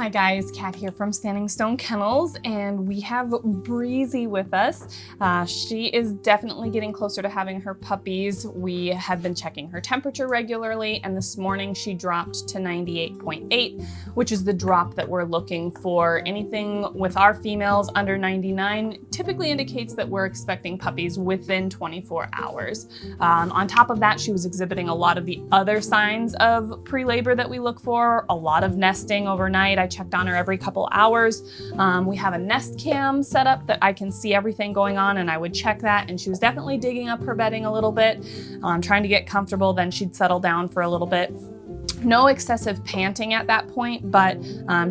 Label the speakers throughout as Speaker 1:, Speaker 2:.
Speaker 1: Hi guys, Kat here from Standing Stone Kennels, and we have Breezy with us. She is definitely getting closer to having her puppies. We have been checking her temperature regularly, and this morning she dropped to 98.8, which is the drop that we're looking for. Anything with our females under 99 typically indicates that we're expecting puppies within 24 hours. On top of that, she was exhibiting a lot of the other signs of pre-labor that we look for, a lot of nesting overnight. I checked on her every couple hours. We have a nest cam set up that I can see everything going on, and I would check that, and she was definitely digging up her bedding a little bit, trying to get comfortable. Then she'd settle down for a little bit. No excessive panting at that point, but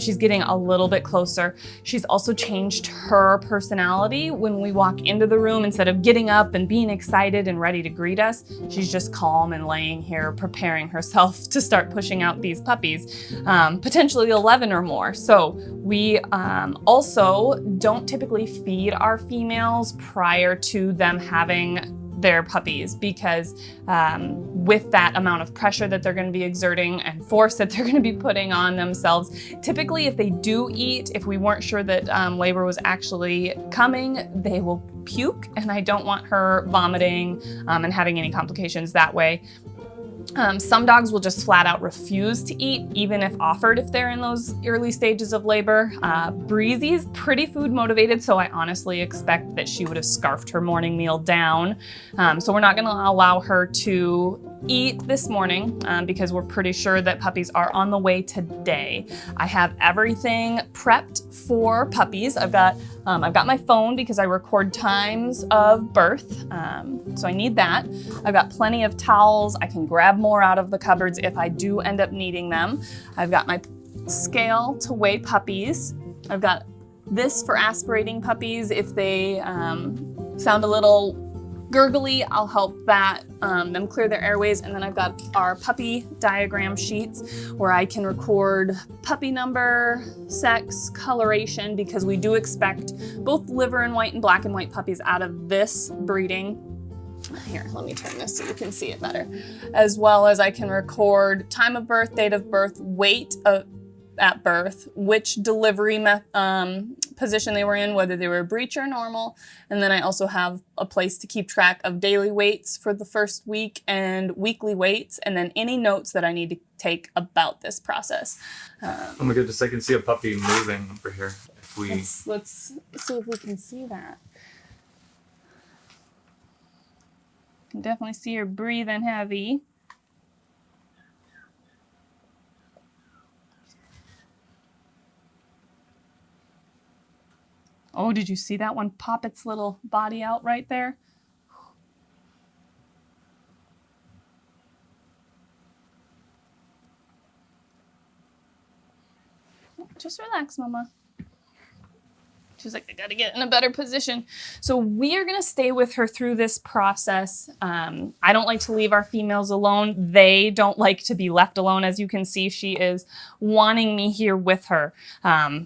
Speaker 1: she's getting a little bit closer. She's also changed her personality. When we walk into the room, instead of getting up and being excited and ready to greet us, she's just calm and laying here preparing herself to start pushing out these puppies, potentially 11 or more. So we also don't typically feed our females prior to them having their puppies, because with that amount of pressure that they're going to be exerting and force that they're going to be putting on themselves, typically if they do eat, if we weren't sure that labor was actually coming, they will puke, and I don't want her vomiting and having any complications that way. Some dogs will just flat out refuse to eat, even if offered, if they're in those early stages of labor. Breezy's pretty food motivated, so I honestly expect that she would have scarfed her morning meal down. So we're not going to allow her to eat this morning because we're pretty sure that puppies are on the way today. I have everything prepped for puppies. I've got my phone because I record times of birth, so I need that. I've got plenty of towels. I can grab more out of the cupboards if I do end up needing them. I've got my scale to weigh puppies. I've got this for aspirating puppies. If they sound a little gurgly, I'll help them clear their airways. And then I've got our puppy diagram sheets where I can record puppy number, sex, coloration, because we do expect both liver and white and black and white puppies out of this breeding. Here, let me turn this so you can see it better. As well as I can record time of birth, date of birth, weight at birth, which delivery position they were in, whether they were breech or normal. And then I also have a place to keep track of daily weights for the first week and weekly weights, and then any notes that I need to take about this process.
Speaker 2: Oh my goodness, I can see a puppy moving over here.
Speaker 1: Let's see if we can see that. You can definitely see her breathing heavy. Oh, did you see that one pop its little body out right there? Just relax, Mama. She's like, I gotta get in a better position. So we are gonna stay with her through this process. I don't like to leave our females alone. They don't like to be left alone. As you can see, she is wanting me here with her.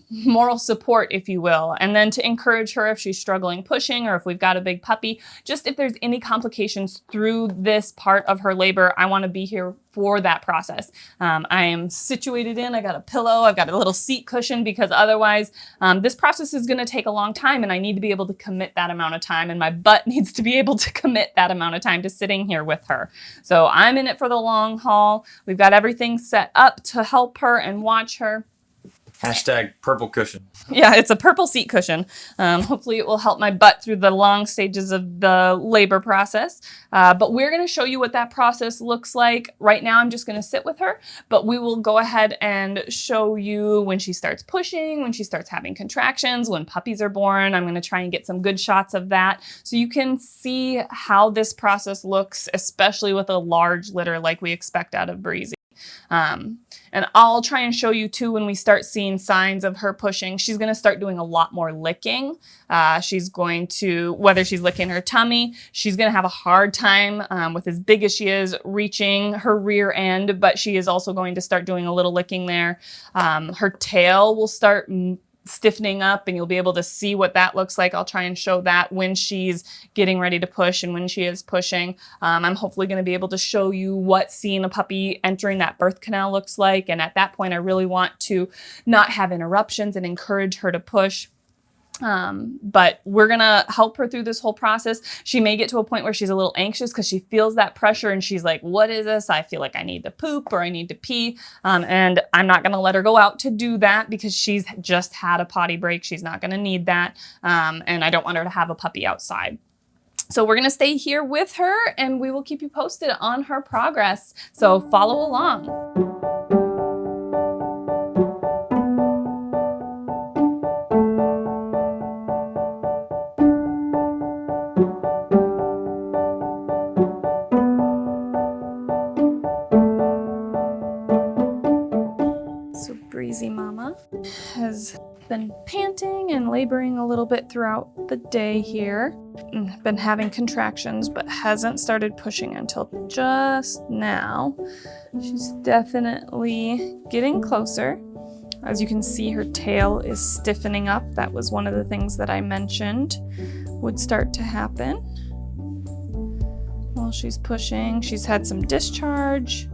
Speaker 1: Moral support, if you will. And then to encourage her if she's struggling pushing or if we've got a big puppy. Just if there's any complications through this part of her labor, I wanna be here for that process. I am situated in, I got a pillow, I've got a little seat cushion, because otherwise this process is gonna take a long time, and I need to be able to commit that amount of time, and my butt needs to be able to commit that amount of time to sitting here with her. So I'm in it for the long haul. We've got everything set up to help her and watch her.
Speaker 2: Hashtag purple cushion.
Speaker 1: Yeah, it's a purple seat cushion. Hopefully it will help my butt through the long stages of the labor process. But we're going to show you what that process looks like. Right now I'm just going to sit with her, but we will go ahead and show you when she starts pushing, when she starts having contractions, when puppies are born. I'm going to try and get some good shots of that so you can see how this process looks, especially with a large litter like we expect out of Breezy. And I'll try and show you too when we start seeing signs of her pushing. She's going to start doing a lot more licking. She's going to, whether she's licking her tummy, she's going to have a hard time with as big as she is reaching her rear end, but she is also going to start doing a little licking there. Her tail will start stiffening up, and you'll be able to see what that looks like. I'll try and show that when she's getting ready to push and when she is pushing. I'm hopefully going to be able to show you what seeing a puppy entering that birth canal looks like. And at that point, I really want to not have interruptions and encourage her to push. But we're gonna help her through this whole process. She may get to a point where she's a little anxious because she feels that pressure and she's like, what is this? I feel like I need to poop or I need to pee. And I'm not gonna let her go out to do that because she's just had a potty break. She's not gonna need that. And I don't want her to have a puppy outside. So we're gonna stay here with her and we will keep you posted on her progress. So follow along. Breezy Mama has been panting and laboring a little bit throughout the day here. Been having contractions, but hasn't started pushing until just now. She's definitely getting closer. As you can see, her tail is stiffening up. That was one of the things that I mentioned would start to happen while she's pushing. She's had some discharge.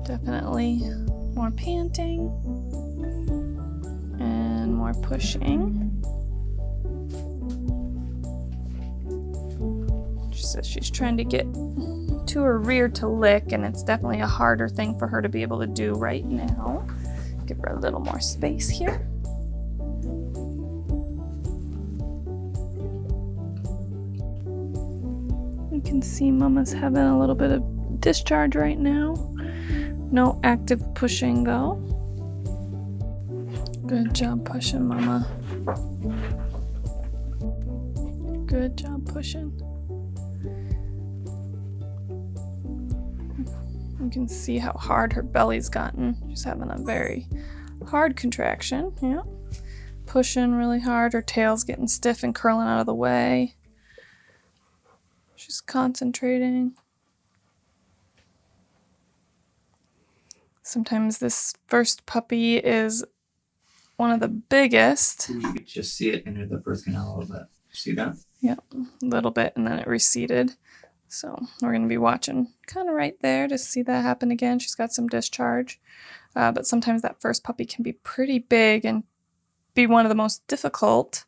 Speaker 1: Definitely more panting and more pushing. She says she's trying to get to her rear to lick, and it's definitely a harder thing for her to be able to do right now. Give her a little more space here. You can see Mama's having a little bit of discharge right now. No active pushing though. Good job pushing, Mama. Good job pushing. You can see how hard her belly's gotten. She's having a very hard contraction. Yeah. Pushing really hard. Her tail's getting stiff and curling out of the way. She's concentrating. Sometimes this first puppy is one of the biggest.
Speaker 2: You could just see it enter the birth canal a little bit. See that?
Speaker 1: Yeah, a little bit, and then it receded. So we're going to be watching kind of right there to see that happen again. She's got some discharge. But sometimes that first puppy can be pretty big and be one of the most difficult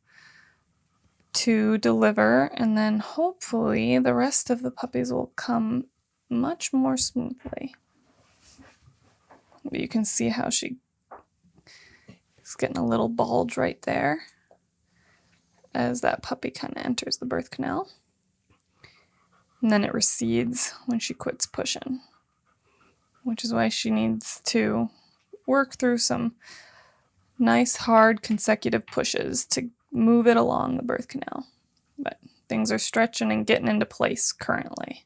Speaker 1: to deliver. And then hopefully the rest of the puppies will come much more smoothly. You can see how she's getting a little bulge right there as that puppy kind of enters the birth canal. And then it recedes when she quits pushing, which is why she needs to work through some nice, hard, consecutive pushes to move it along the birth canal. But things are stretching and getting into place currently.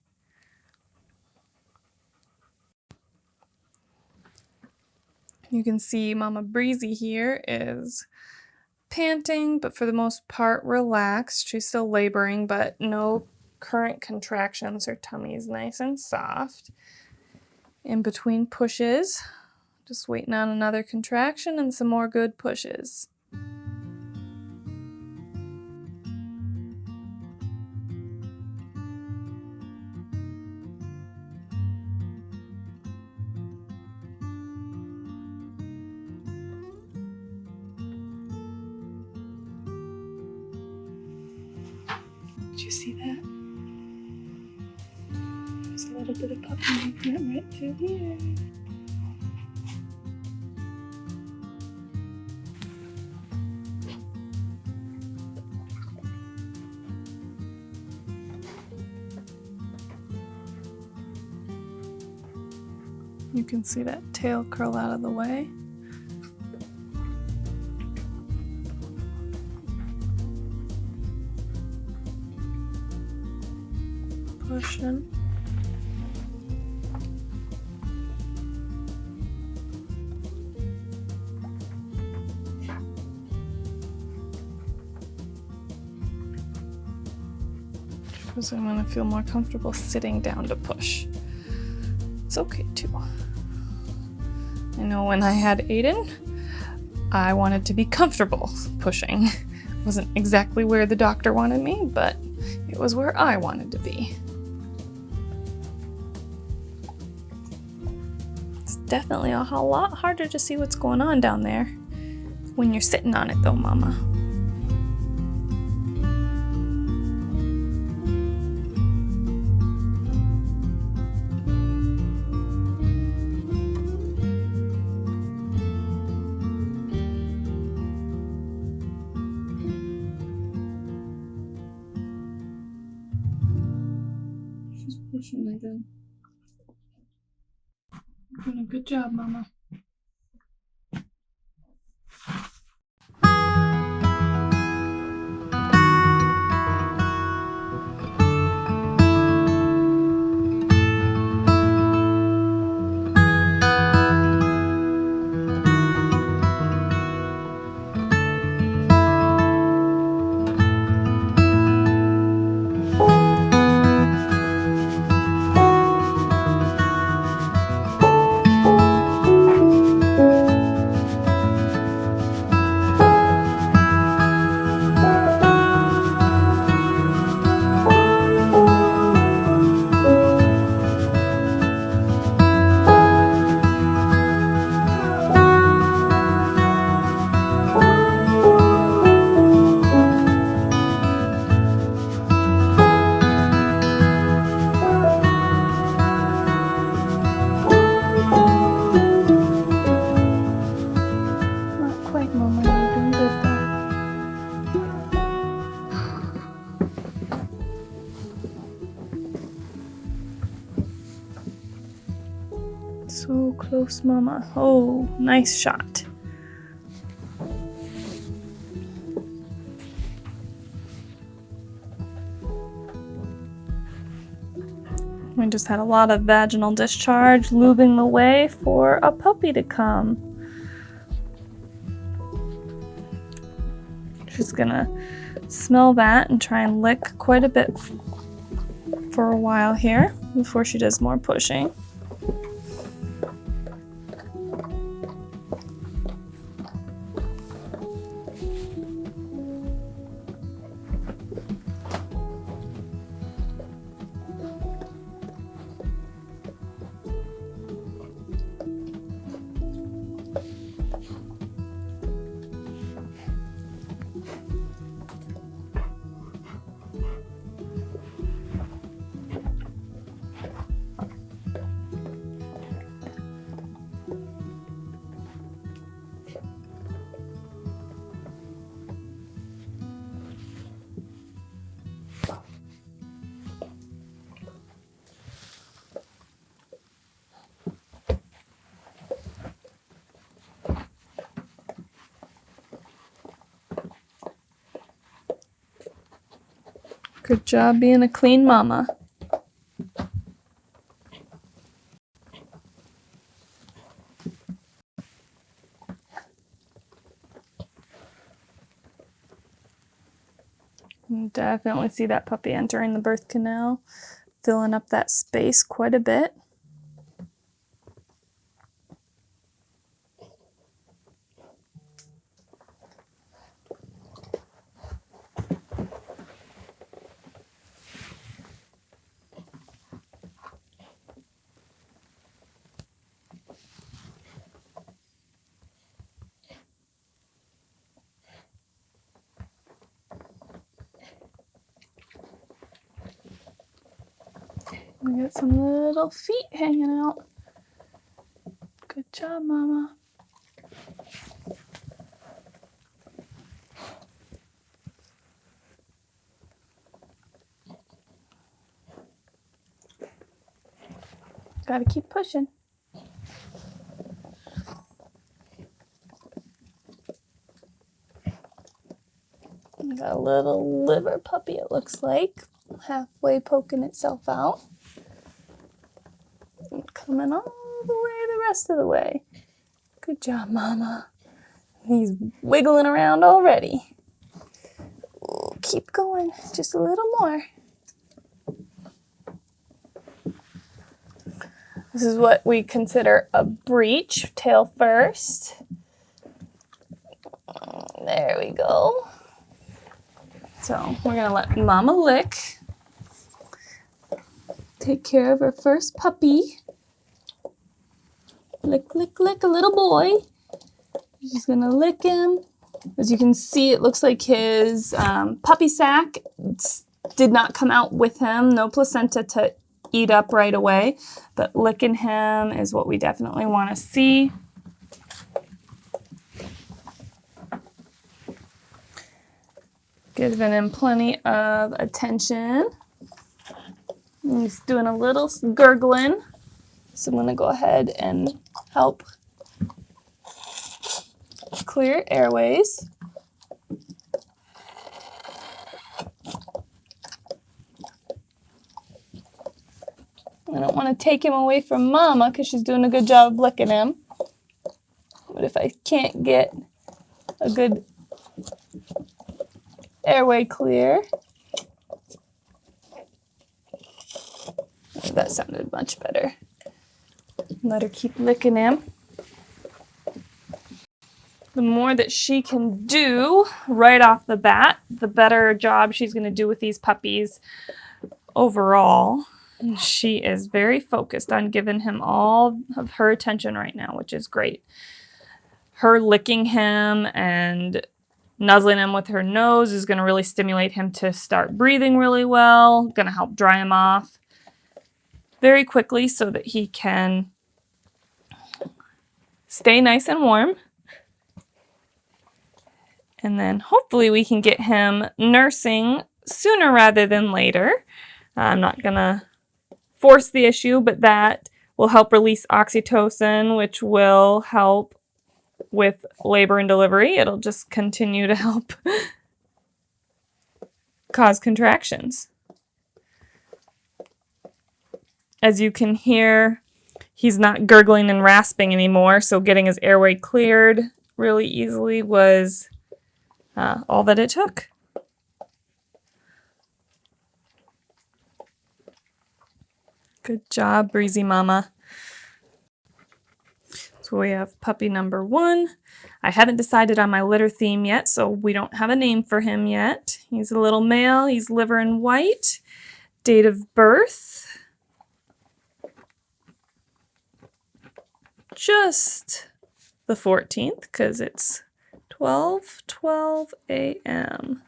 Speaker 1: You can see Mama Breezy here is panting, but for the most part relaxed. She's still laboring, but no current contractions. Her tummy is nice and soft. In between pushes, just waiting on another contraction and some more good pushes. Did you see that? There's a little bit of puppy movement right through here. You can see that tail curl out of the way. Pushing. Because I'm going to feel more comfortable sitting down to push. It's okay too. I know when I had Aiden, I wanted to be comfortable pushing. Wasn't exactly where the doctor wanted me, but it was where I wanted to be. It's definitely a whole lot harder to see what's going on down there when you're sitting on it though, Mama. Pushing again. Doing a good job, Mama. So close, Mama. Oh, nice shot. We just had a lot of vaginal discharge, lubing the way for a puppy to come. She's gonna smell that and try and lick quite a bit for a while here before she does more pushing. Good job being a clean mama. You definitely see that puppy entering the birth canal, filling up that space quite a bit. We got some little feet hanging out. Good job, Mama. Gotta keep pushing. We got a little liver puppy, it looks like, halfway poking itself out. And coming all the way the rest of the way. Good job, Mama. He's wiggling around already. Ooh, keep going, just a little more. This is what we consider a breech, tail first. There we go. So we're gonna let Mama lick. Take care of her first puppy. Lick, lick, lick, a little boy. She's gonna lick him. As you can see, it looks like his puppy sack did not come out with him. No placenta to eat up right away, but licking him is what we definitely want to see. Giving him plenty of attention. He's doing a little gurgling, so I'm going to go ahead and help clear airways. I don't want to take him away from Mama because she's doing a good job of licking him. But if I can't get a good airway clear, that sounded much better. Let her keep licking him. The more that she can do right off the bat, the better job she's going to do with these puppies overall. She is very focused on giving him all of her attention right now, which is great. Her licking him and nuzzling him with her nose is going to really stimulate him to start breathing really well, going to help dry him off very quickly so that he can stay nice and warm. And then hopefully we can get him nursing sooner rather than later. I'm not going to force the issue, but that will help release oxytocin, which will help with labor and delivery. It'll just continue to help cause contractions. As you can hear, he's not gurgling and rasping anymore, so getting his airway cleared really easily was all that it took. Good job, Breezy Mama. So we have puppy number 1. I haven't decided on my litter theme yet, so we don't have a name for him yet. He's a little male. He's liver and white. Date of birth, just the 14th, because it's 12:12 a.m.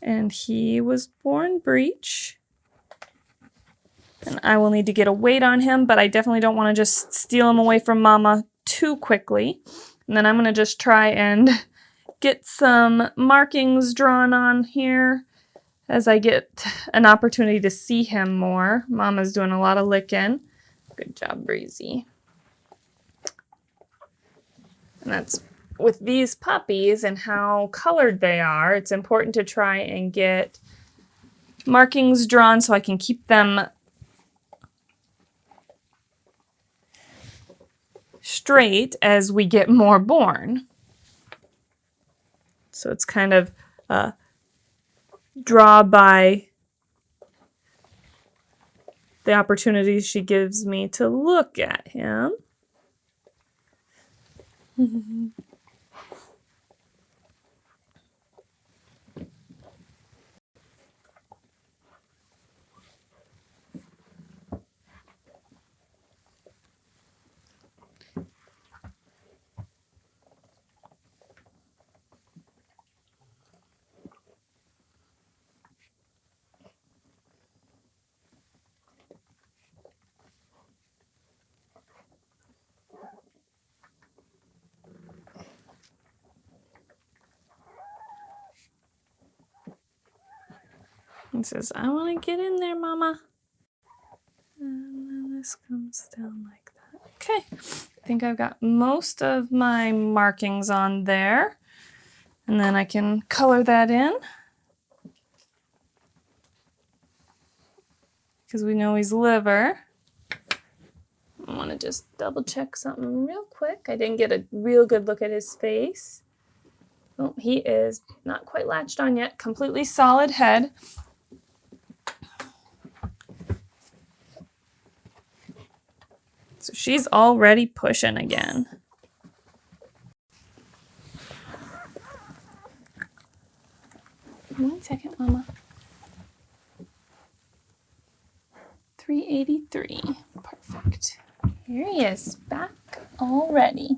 Speaker 1: And he was born breech. And I will need to get a weight on him, but I definitely don't want to just steal him away from Mama too quickly. And then I'm going to just try and get some markings drawn on here as I get an opportunity to see him more. Mama's doing a lot of licking. Good job, Breezy. And that's with these puppies and how colored they are. It's important to try and get markings drawn so I can keep them straight as we get more born. So it's kind of draw by the opportunities she gives me to look at him. He says, I want to get in there, Mama. And then this comes down like that. Okay, I think I've got most of my markings on there. And then I can color that in. Because we know he's liver. I want to just double check something real quick. I didn't get a real good look at his face. Oh, he is not quite latched on yet. Completely solid head. So She's already pushing again. One second, Mama. 383. Perfect. Here he is, back already.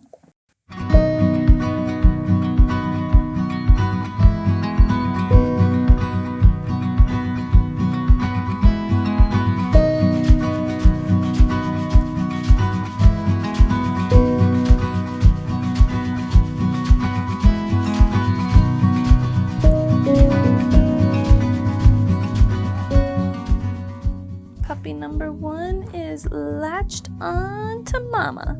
Speaker 1: Puppy number 1 is latched on to Mama,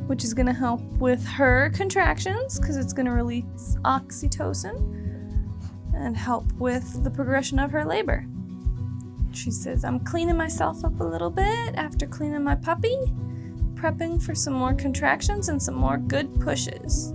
Speaker 1: which is going to help with her contractions because it's going to release oxytocin and help with the progression of her labor. She says, I'm cleaning myself up a little bit after cleaning my puppy, prepping for some more contractions and some more good pushes.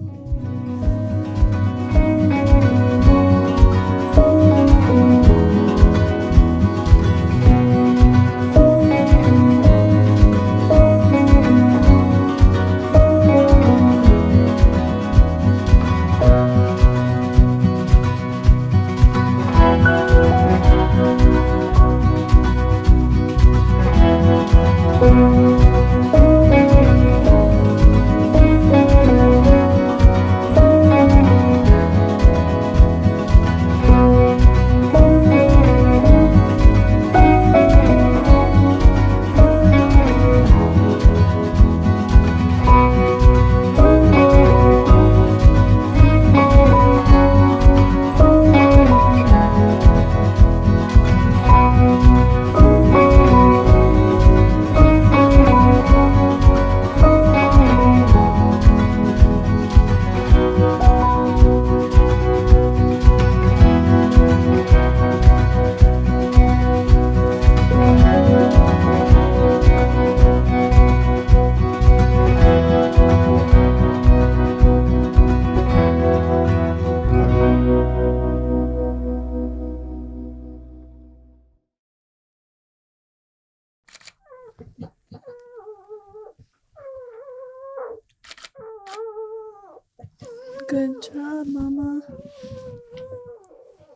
Speaker 1: Good job, Mama.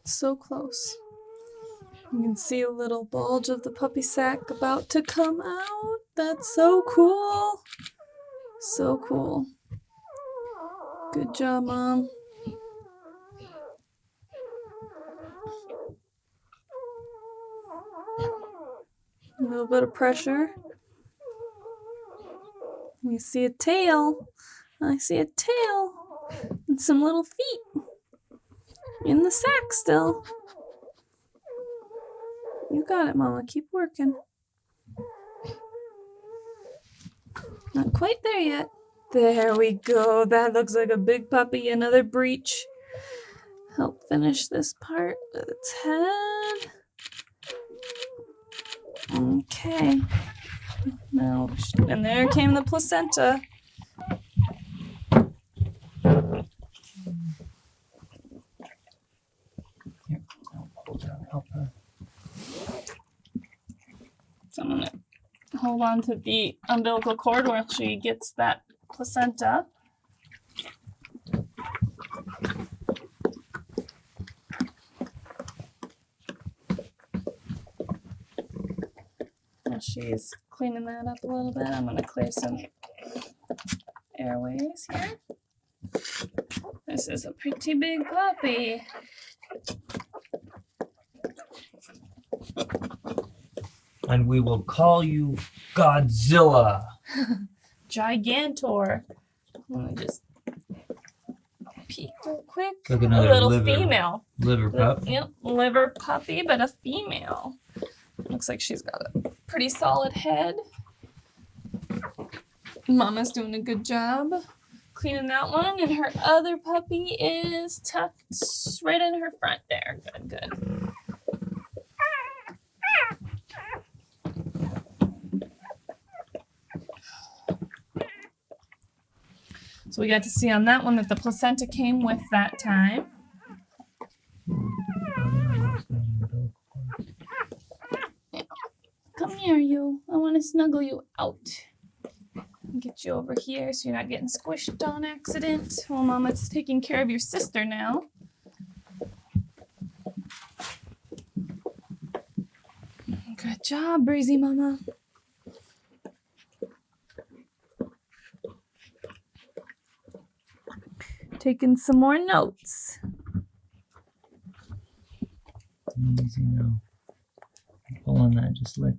Speaker 1: So close. You can see a little bulge of the puppy sack about to come out. That's so cool. So cool. Good job, Mom. A little bit of pressure. You see a tail. I see a tail and some little feet in the sack still. You got it, Mama. Keep working. Not quite there yet. There we go. That looks like a big puppy. Another breech. Help finish this part with its head. Okay. Now, and there came the placenta.
Speaker 2: Here, I'll hold her, help her.
Speaker 1: So I'm gonna hold on to the umbilical cord while she gets that placenta. While she's cleaning that up a little bit, I'm gonna clear some airways here. This is a pretty big puppy.
Speaker 2: And we will call you Godzilla.
Speaker 1: Gigantor. Let me just peek real quick.
Speaker 2: Like
Speaker 1: A
Speaker 2: another
Speaker 1: little
Speaker 2: liver,
Speaker 1: female.
Speaker 2: Liver pup.
Speaker 1: Yep, liver puppy, but a female. Looks like she's got a pretty solid head. Mama's doing a good job cleaning that one, and her other puppy is tucked right in her front there. Good, good. So we got to see on that one that the placenta came with that time. Come here, you. I want to snuggle you out. Get you over here so you're not getting squished on accident. Well, Mama's taking care of your sister now. Good job, Breezy Mama. Taking some more notes.
Speaker 2: Easy now. Pull on that, just lick.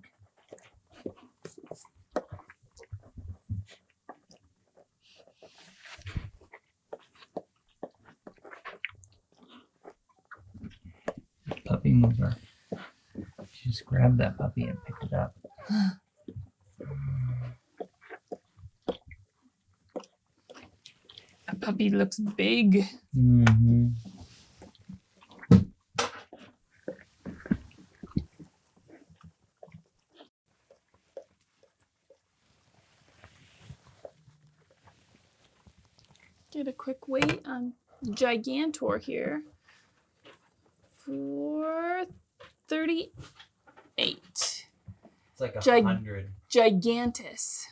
Speaker 2: Puppy mover. She just grabbed that puppy and picked it up.
Speaker 1: That puppy looks big.
Speaker 2: Mm-hmm.
Speaker 1: Get a quick weight on Gigantor here. 438.
Speaker 2: It's like 100.
Speaker 1: Gigantus.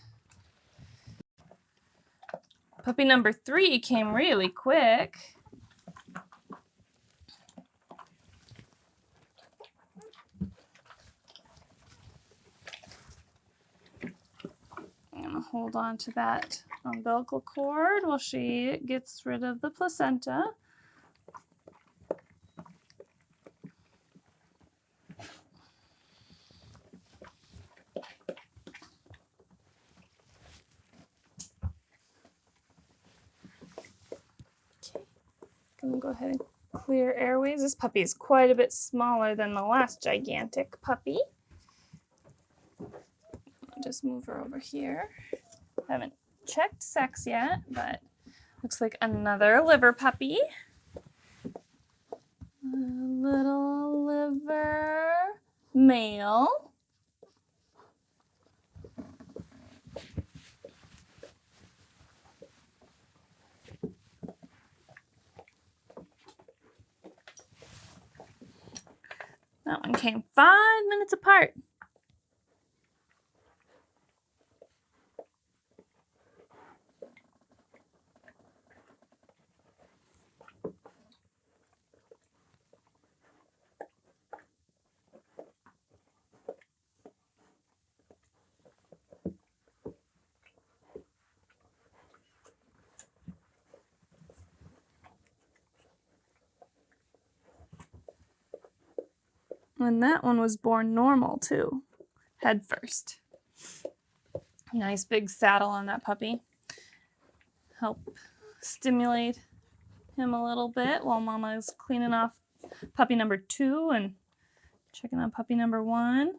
Speaker 1: Puppy number 3 came really quick. I'm gonna hold on to that umbilical cord while she gets rid of the placenta. I'm gonna go ahead and clear airways. This puppy is quite a bit smaller than the last gigantic puppy. I'll just move her over here. Haven't checked sex yet, but looks like another liver puppy. A little liver male. That one came 5 minutes apart. And that one was born normal too, head first. Nice big saddle on that puppy. Help stimulate him a little bit while Mama is cleaning off puppy number 2 and checking on puppy number 1.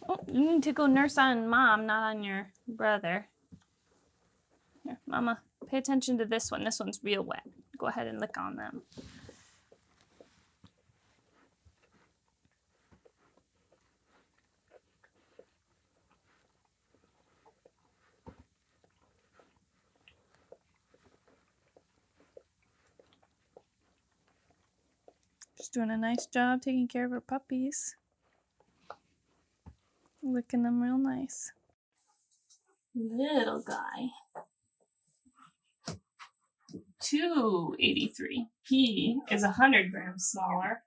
Speaker 1: Oh, you need to go nurse on Mom, not on your brother. Here, Mama, pay attention to this one. This one's real wet. Go ahead and lick on them. She's doing a nice job taking care of her puppies. Licking them real nice. Little guy. 283. He is 100 grams smaller.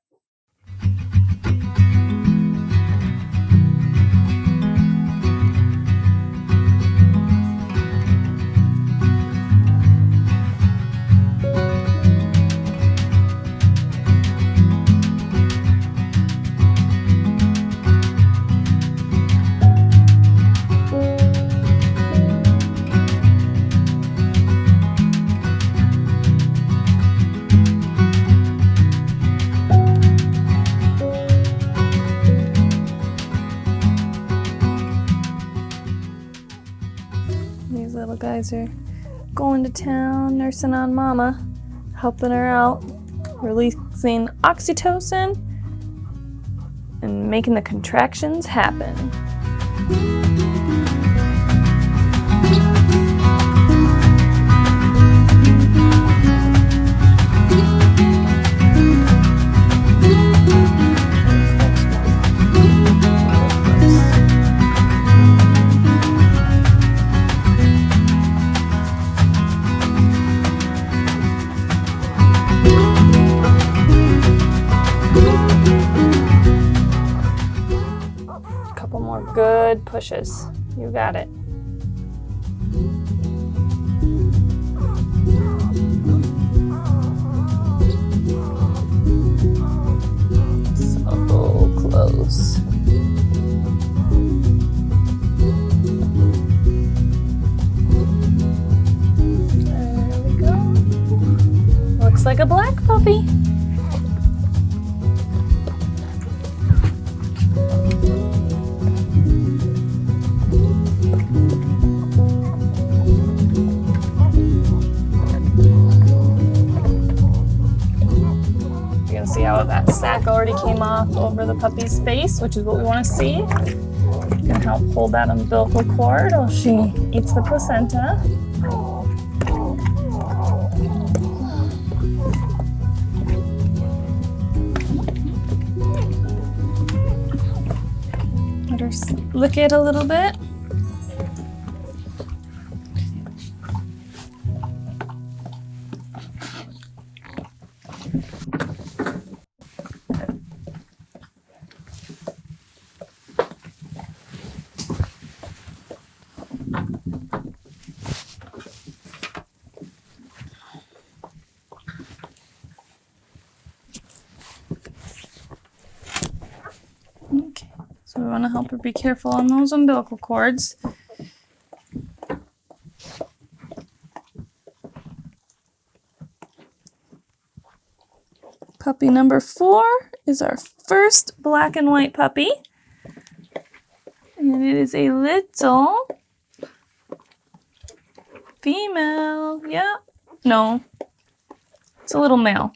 Speaker 1: These little guys are going to town, nursing on Mama, helping her out, releasing oxytocin, and making the contractions happen. Good pushes. You got it. So close. There we go. Looks like a black puppy. See how that sack already came off over the puppy's face, which is what we want to see. Gonna help hold that umbilical cord while she eats the placenta. Let her lick it a little bit. Okay, so we want to help her be careful on those umbilical cords. Puppy number 4 is our first black and white puppy. And it is a little female. Yeah. No. It's a little male.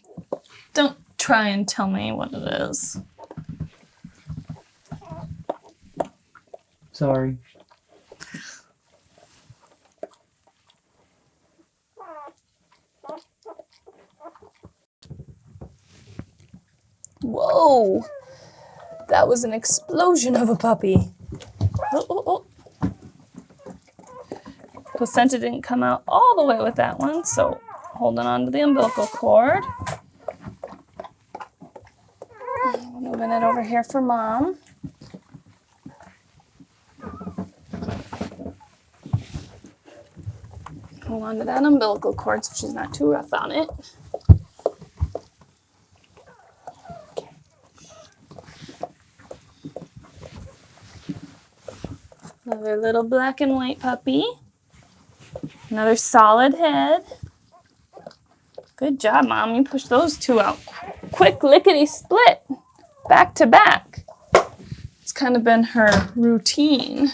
Speaker 1: Don't try and tell me what it is.
Speaker 2: Sorry.
Speaker 1: Whoa! That was an explosion of a puppy. Oh, oh, oh. Placenta didn't come out all the way with that one, so holding on to the umbilical cord. Moving it over here for Mom. Hold on to that umbilical cord so she's not too rough on it. Okay. Another little black and white puppy. Another solid head. Good job, Mom. You pushed those two out. Quick lickety split. Back to back. It's kind of been her routine.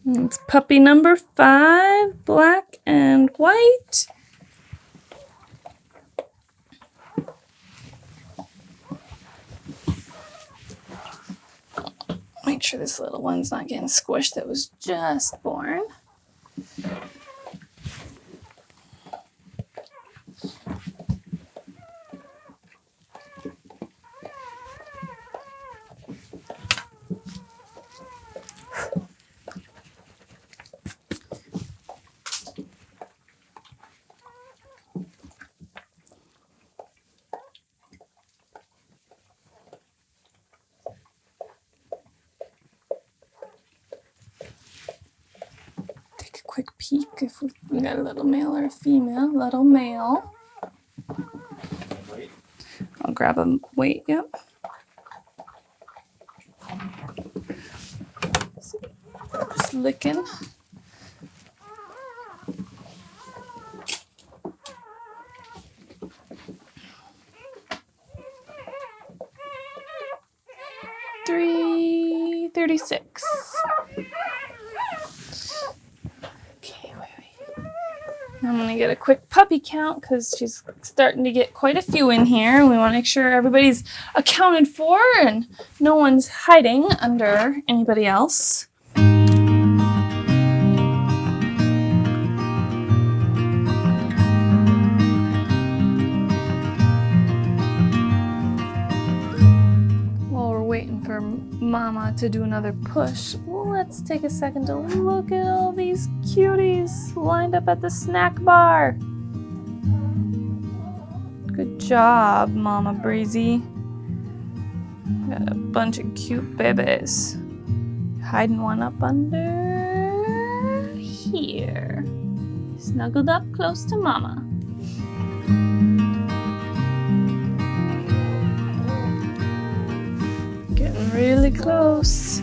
Speaker 1: It's puppy number 5, black and white. Make sure this little one's not getting squished that was just born. Quick peek if we got a little male or a female. Little male. I'll grab a weight, yep. Just licking. $3.36. I'm going to get a quick puppy count because she's starting to get quite a few in here. We want to make sure everybody's accounted for and no one's hiding under anybody else. Mama to do another push. Let's take a second to look at all these cuties lined up at the snack bar. Good job, Mama Breezy. Got a bunch of cute babies. Hiding one up under here. Snuggled up close to Mama. Getting really close.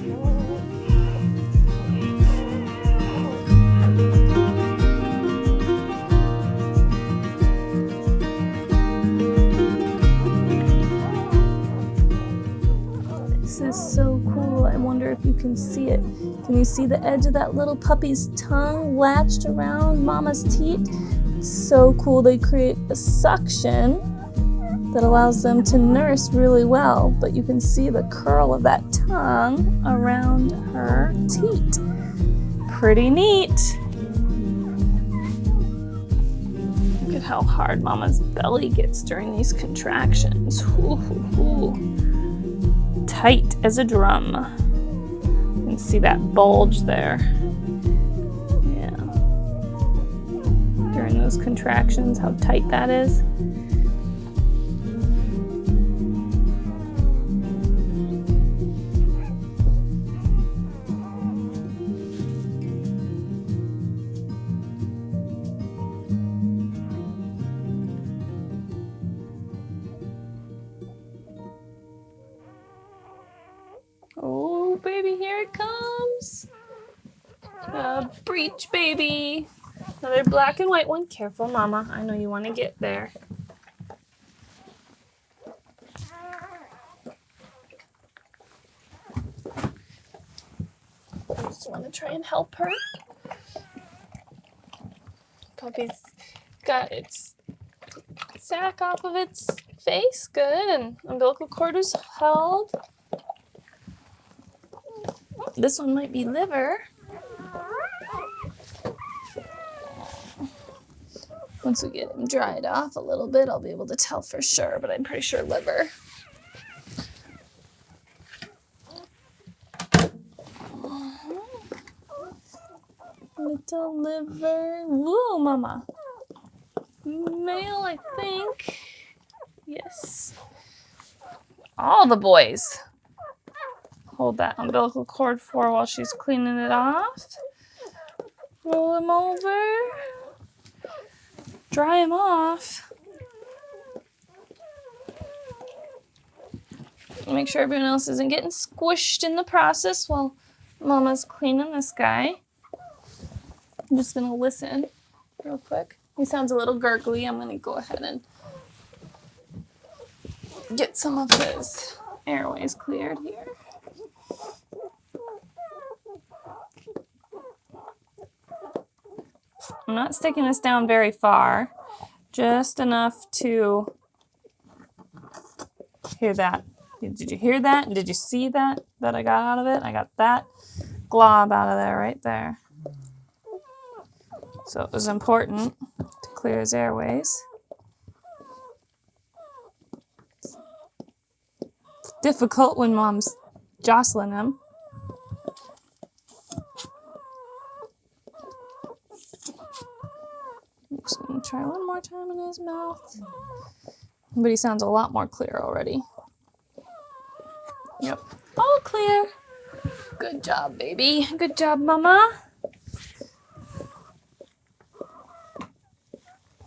Speaker 1: This is so cool. I wonder if you can see it. Can you see the edge of that little puppy's tongue latched around Mama's teat? It's so cool. They create a suction that allows them to nurse really well, but you can see the curl of that tongue around her teat. Pretty neat. Look at how hard Mama's belly gets during these contractions. Ooh, ooh, ooh. Tight as a drum. You can see that bulge there. Yeah. During those contractions, how tight that is. Oh, baby, here it comes. A breech baby. Another black and white one. Careful, Mama. I know you want to get there. I just want to try and help her. Puppy's got its sack off of its face. Good. And umbilical cord is held. This one might be liver. Once we get him dried off a little bit, I'll be able to tell for sure, but I'm pretty sure liver. Little liver. Woo, Mama. Male, I think. Yes. All the boys. Hold that umbilical cord for while she's cleaning it off. Roll him over. Dry him off. Make sure everyone else isn't getting squished in the process while Mama's cleaning this guy. I'm just gonna listen real quick. He sounds a little gurgly. I'm gonna go ahead and get some of his airways cleared here. I'm not sticking this down very far, just enough to hear that. Did you hear that? And did you see that I got out of it? I got that glob out of there right there. So it was important to clear his airways. It's difficult when Mom's jostling him. I'm just going to try one more time in his mouth. But he sounds a lot more clear already. Yep. All clear. Good job, baby. Good job, Mama.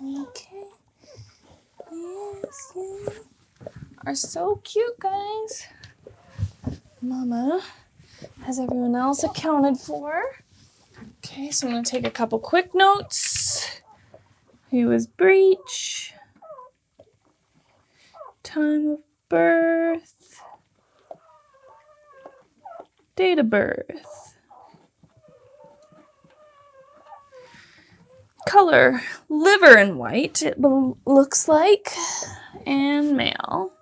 Speaker 1: Okay. Yes, you are so cute, guys. Mama has everyone else accounted for. Okay, so I'm going to take a couple quick notes. He was breech. Time of birth. Date of birth. Color, liver and white, it looks like. And male.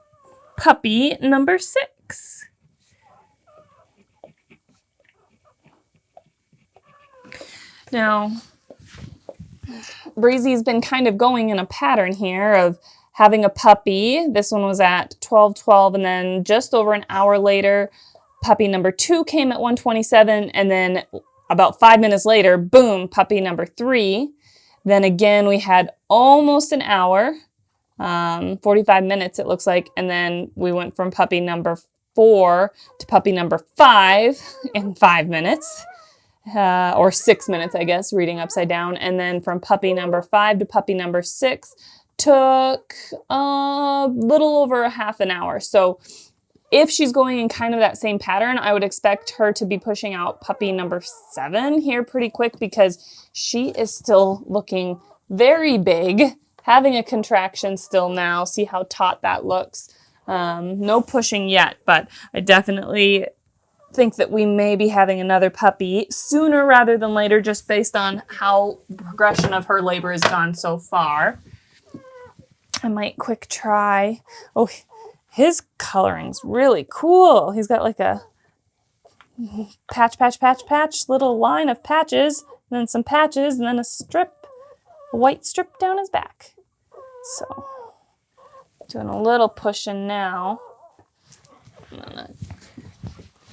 Speaker 1: Puppy number 6. Now, Breezy's been kind of going in a pattern here of having a puppy. This one was at 12:12, and then just over an hour later, puppy number 2 came at 127, and then about 5 minutes later, boom, puppy number 3. Then again, we had almost an hour, 45 minutes it looks like, and then we went from puppy number 4 to puppy number 5 in 5 minutes, or 6 minutes, I guess, reading upside down. And then from puppy number 5 to puppy number 6 took a little over a half an hour. So if she's going in kind of that same pattern, I would expect her to be pushing out puppy number 7 here pretty quick, because she is still looking very big, having a contraction still now. See how taut that looks. No pushing yet, but I definitely think that we may be having another puppy sooner rather than later, just based on how progression of her labor has gone so far. I might quick try. Oh, his coloring's really cool. He's got like a patch, little line of patches, and then some patches, and then a white strip down his back. So, doing a little pushing now. I'm gonna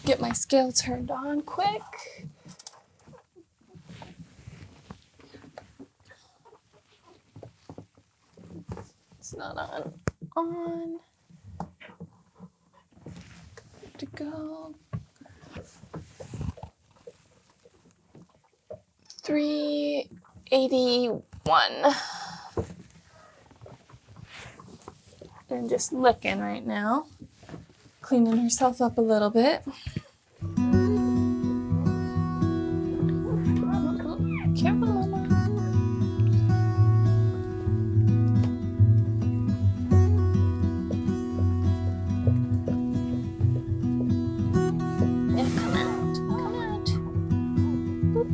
Speaker 1: get my scale turned on quick. It's not on. Good to go. 381. And just licking right now, cleaning herself up a little bit. Careful, Mama. And come out. Boop.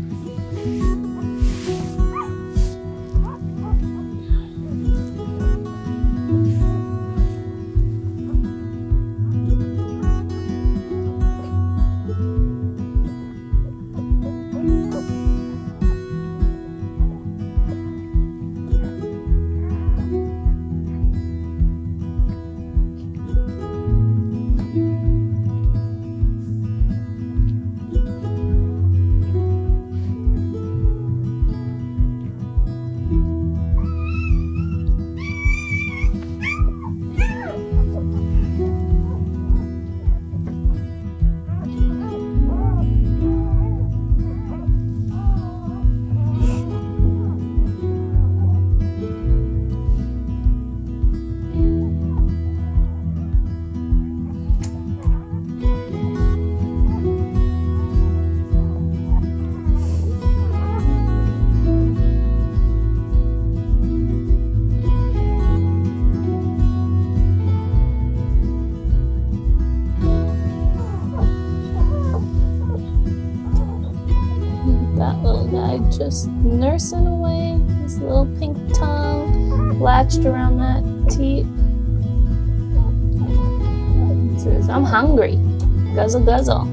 Speaker 1: That little guy just nursing away, his little pink tongue latched around that teat. Says, I'm hungry. Guzzle, guzzle.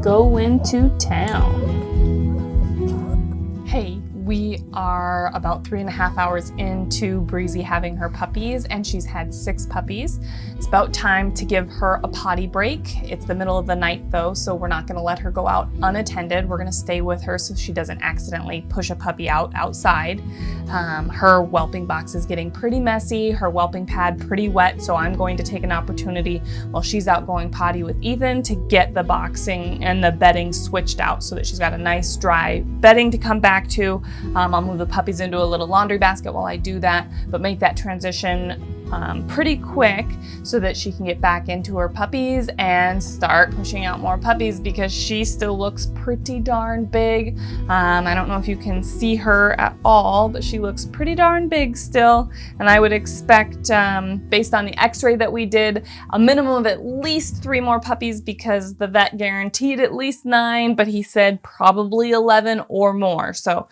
Speaker 1: Go into town. Hey, we are about 3.5 hours into Breezy having her puppies, and she's had 6 puppies. It's about time to give her a potty break. It's the middle of the night though, so we're not gonna let her go out unattended. We're gonna stay with her so she doesn't accidentally push a puppy out outside. Her whelping box is getting pretty messy, her whelping pad pretty wet, so I'm going to take an opportunity while she's out going potty with Ethan to get the boxing and the bedding switched out so that she's got a nice dry bedding to come back to. I'll move the puppies into a little laundry basket while I do that, but make that transition pretty quick so that she can get back into her puppies and start pushing out more puppies, because she still looks pretty darn big. I don't know if you can see her at all, but she looks pretty darn big still, and I would expect, based on the x-ray that we did, a minimum of at least 3 more puppies, because the vet guaranteed at least 9, but he said probably 11 or more. So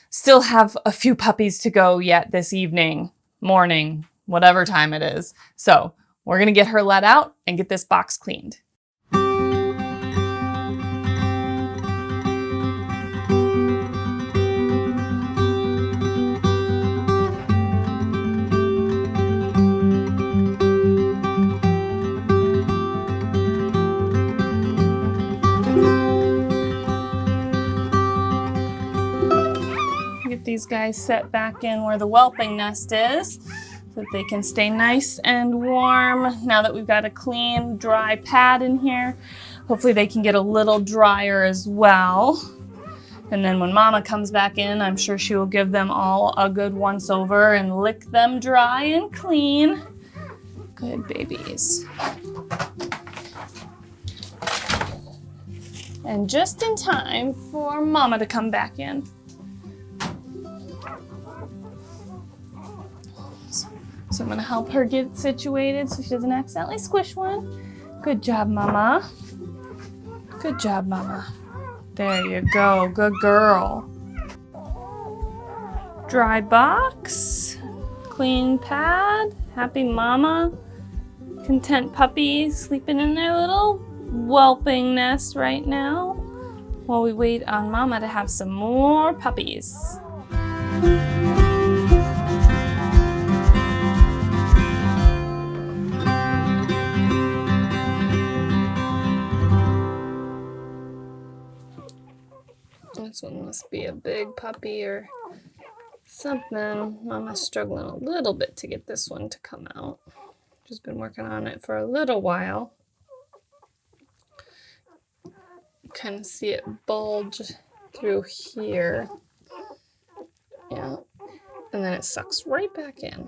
Speaker 1: still have a few puppies to go yet this evening, morning, whatever time it is. So we're gonna get her let out and get this box cleaned. these guys set back in where the whelping nest is so that they can stay nice and warm. Now that we've got a clean, dry pad in here, hopefully they can get a little drier as well. And then when Mama comes back in, I'm sure she will give them all a good once over and lick them dry and clean. Good babies. And just in time for Mama to come back in. So I'm gonna help her get situated so she doesn't accidentally squish one. Good job, Mama. Good job, Mama. There you go, good girl. Dry box, clean pad, happy Mama, content puppies sleeping in their little whelping nest right now while we wait on Mama to have some more puppies. This one must be a big puppy or something. Mama's struggling a little bit to get this one to come out. She's been working on it for a little while. You kind of see it bulge through here. Yeah. And then it sucks right back in.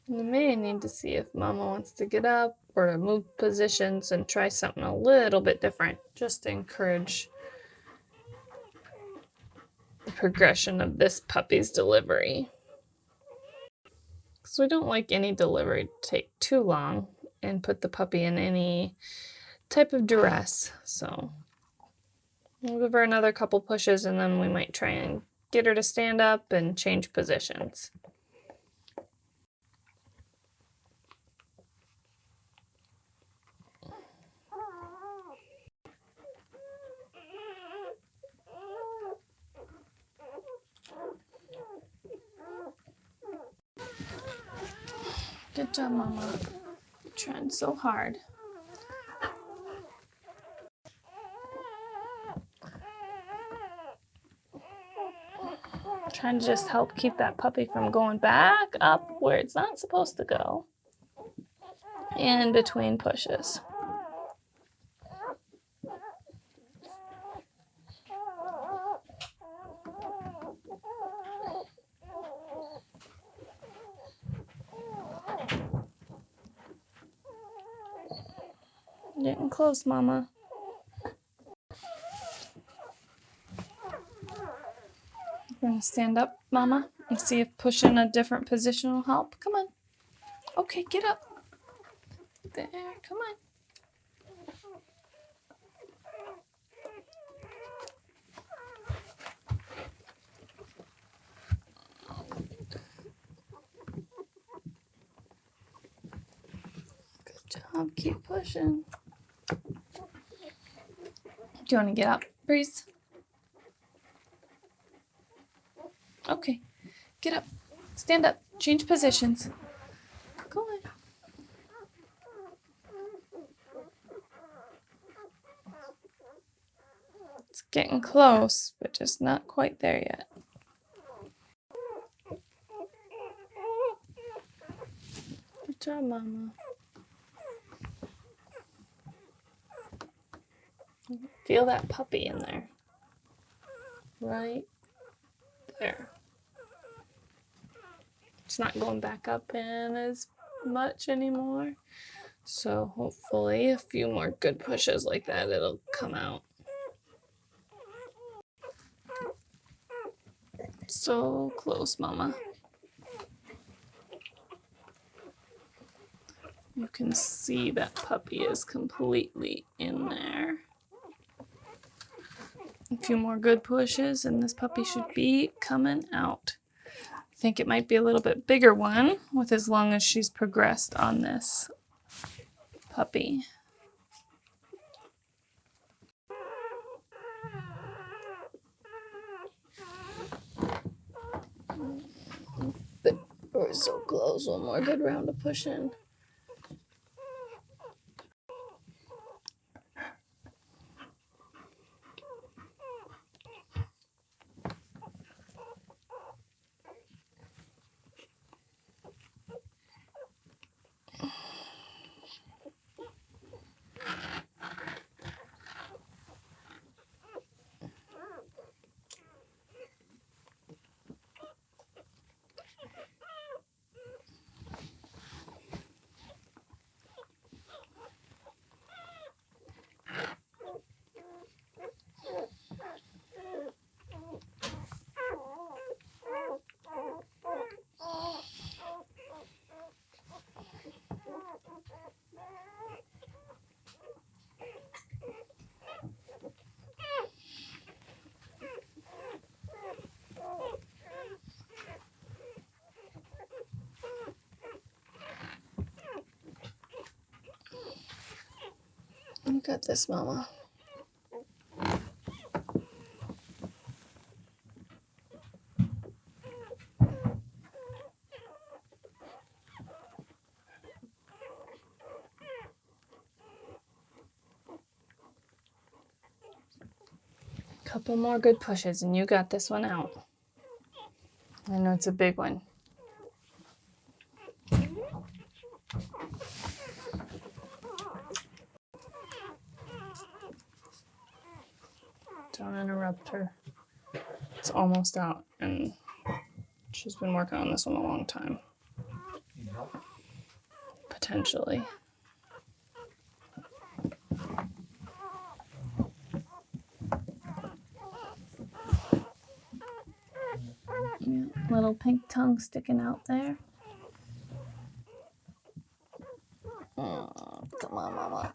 Speaker 1: You may need to see if Mama wants to get up or to move positions and try something a little bit different, just to encourage the progression of this puppy's delivery. Because we don't like any delivery to take too long and put the puppy in any type of duress. So we'll give her another couple pushes and then we might try and get her to stand up and change positions. Good job, Mama. You're trying so hard. Trying to just help keep that puppy from going back up where it's not supposed to go. In between pushes. Getting close, Mama. We're gonna stand up, Mama, and see if pushing a different position will help. Come on. Okay, get up. There, come on. Good job, keep pushing. Do you want to get up, Breeze? Okay, get up, stand up, change positions. Go on. It's getting close, but just not quite there yet. Good job, Mama. Feel that puppy in there. Right there. It's not going back up in as much anymore. So hopefully a few more good pushes like that, it'll come out. So close, Mama. You can see that puppy is completely in there. A few more good pushes and this puppy should be coming out. I think it might be a little bit bigger one with as long as she's progressed on this puppy. But we're so close. One more good round of pushing. got this, Mama. Couple more good pushes and you got this one out. I know it's a big one. Don't interrupt her. It's almost out and she's been working on this one a long time. Potentially. Yeah, little pink tongue sticking out there. Oh, come on, Mama.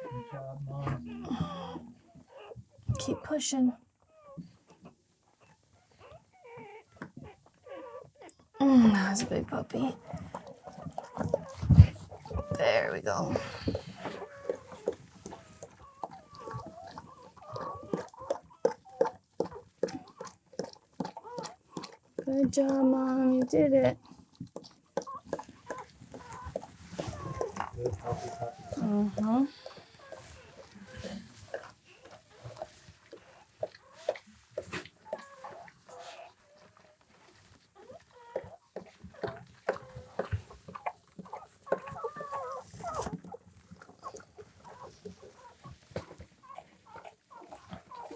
Speaker 2: Good job, Mom.
Speaker 1: Keep pushing. That was a big puppy. There we go. Good job, Mom. You did it.
Speaker 2: Good, healthy puppy.
Speaker 1: Mm-hmm.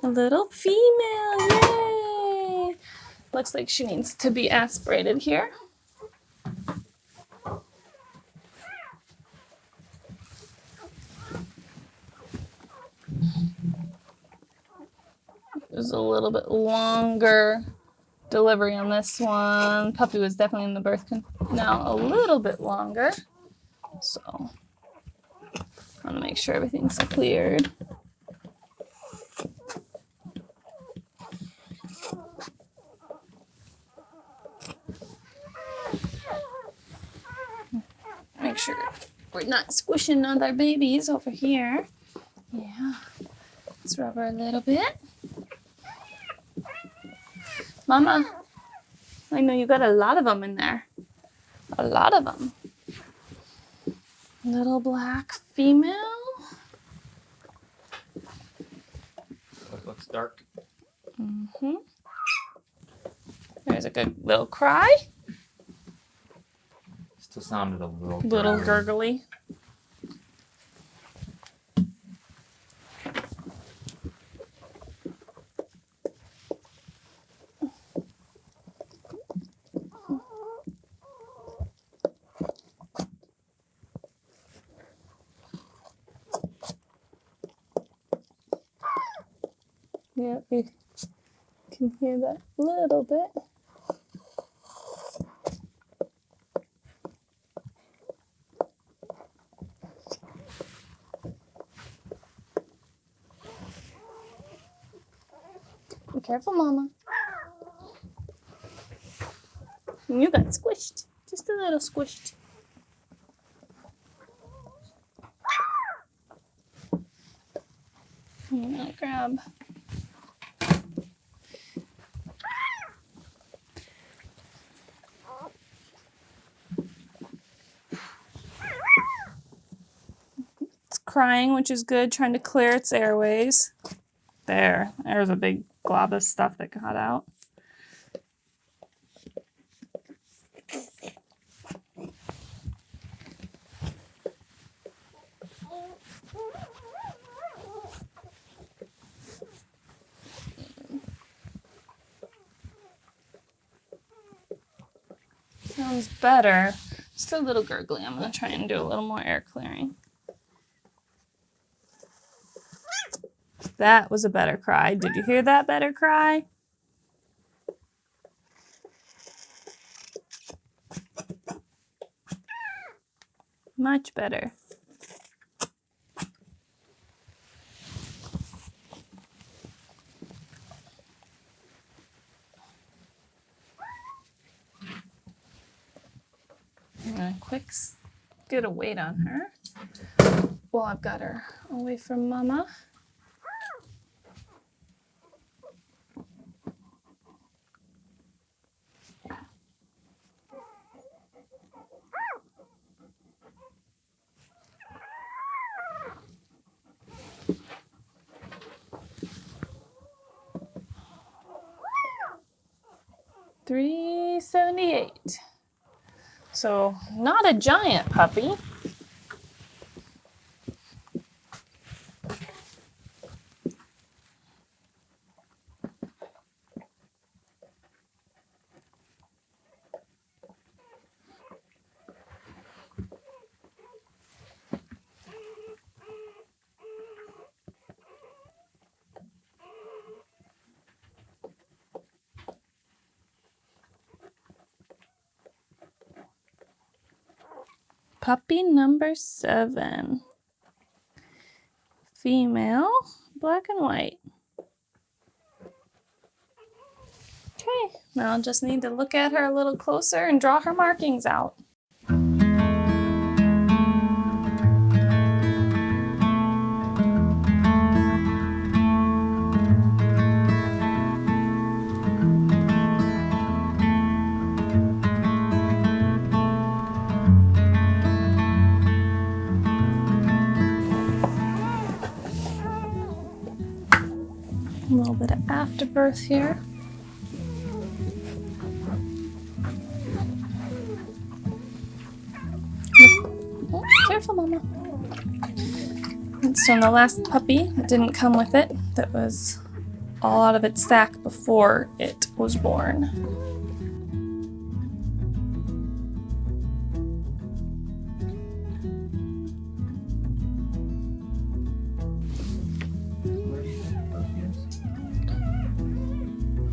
Speaker 1: A little female, yay! Looks like she needs to be aspirated here. There's a little bit longer delivery on this one. Puppy was definitely in the birth canal a little bit longer. So I want to make sure everything's cleared. Make sure we're not squishing other babies over here. Yeah. Let's rub her a little bit. Mama, I know you got a lot of them in there. A lot of them. Little black female.
Speaker 2: It looks dark.
Speaker 1: Mm-hmm. There's a good little cry.
Speaker 2: Still sounded a little
Speaker 1: Gurgly. Yeah, you can hear that a little bit. Be careful, Mama. You got squished. Just a little squished. I'm gonna grab. It's crying, which is good, trying to clear its airways. There's a big glob of stuff that got out. Sounds better. Just a little gurgly. I'm going to try and do a little more air clearing. That was a better cry. Did you hear that better cry? Much better. I'm going to quick get a weight on her. Well, I've got her away from Mama. $378. So not a giant puppy. Puppy number 7. Female, black and white. Okay, now I'll just need to look at her a little closer and draw her markings out. A little bit of afterbirth here. Oh, careful, Mama. And so the last puppy that didn't come with it, that was all out of its sack before it was born.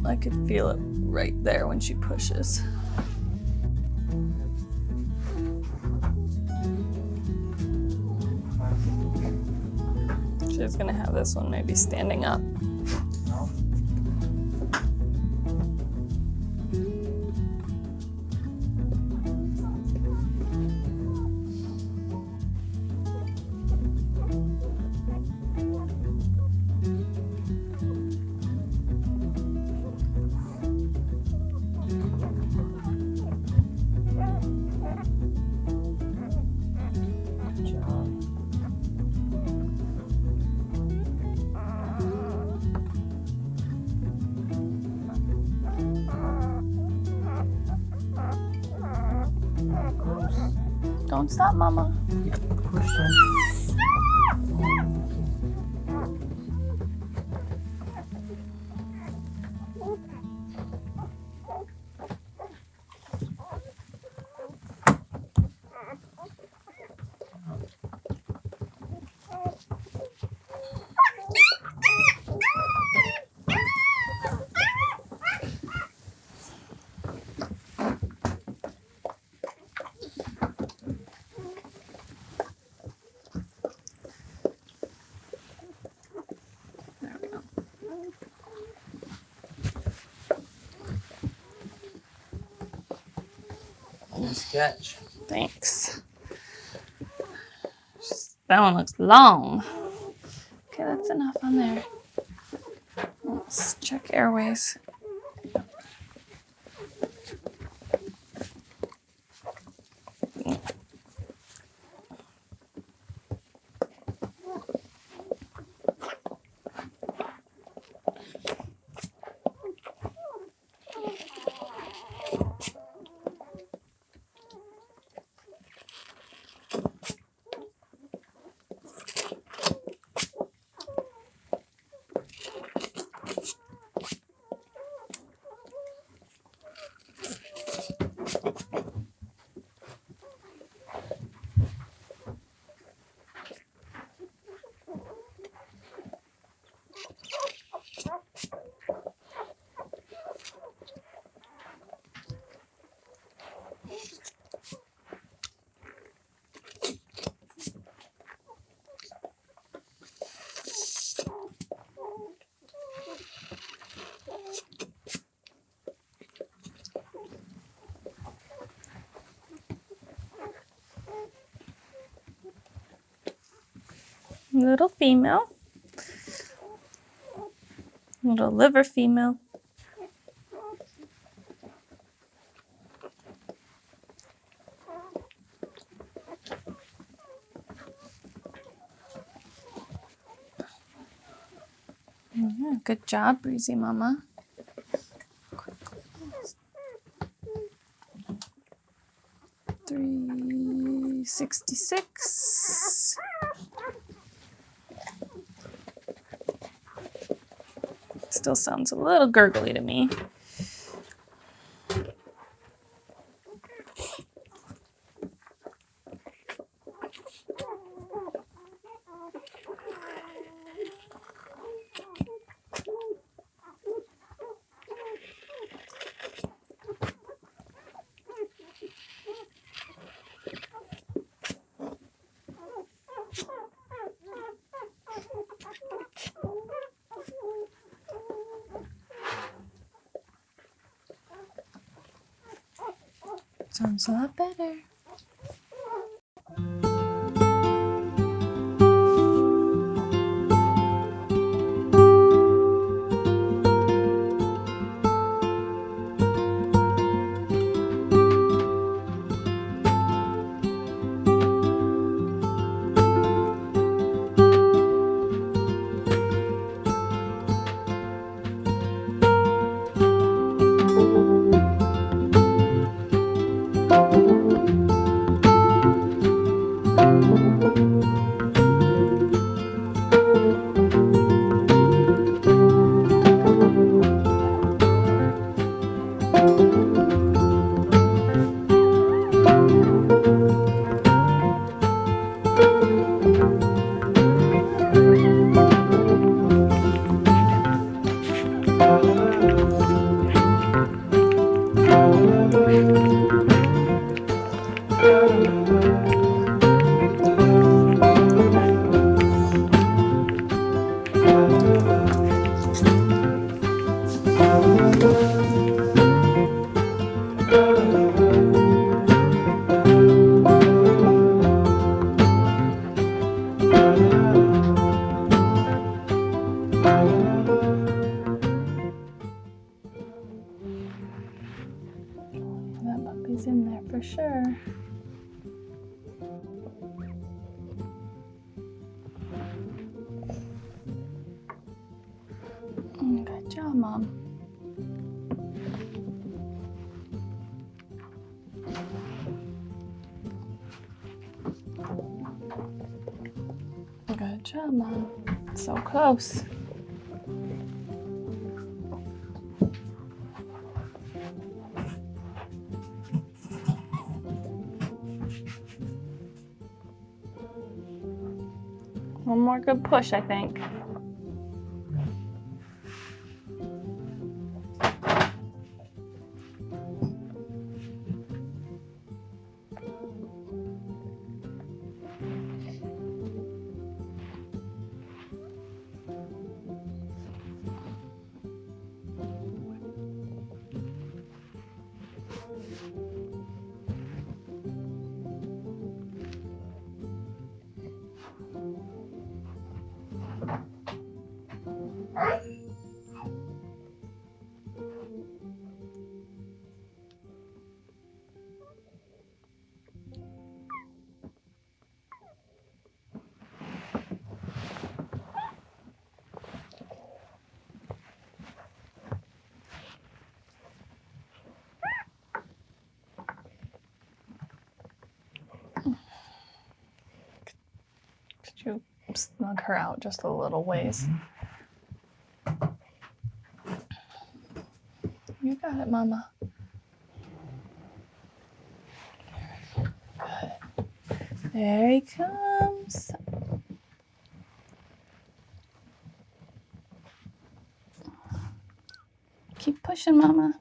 Speaker 1: I could feel it right there when she pushes. She's gonna have this one maybe standing up. Don't stop, Mama.
Speaker 2: Keep pushing. Sketch.
Speaker 1: Thanks. That one looks long. Okay, that's enough on there. Let's check airways. Little female. Little liver female. Yeah, good job, Breezy Mama. 366. Still sounds a little gurgly to me. Sounds a lot better. That puppy's in there for sure. Good job, Mom. Good job, Mom. So close. One more good push, I think. Could you snug her out just a little ways? You got it, Mama. Good. There he comes. Keep pushing, Mama.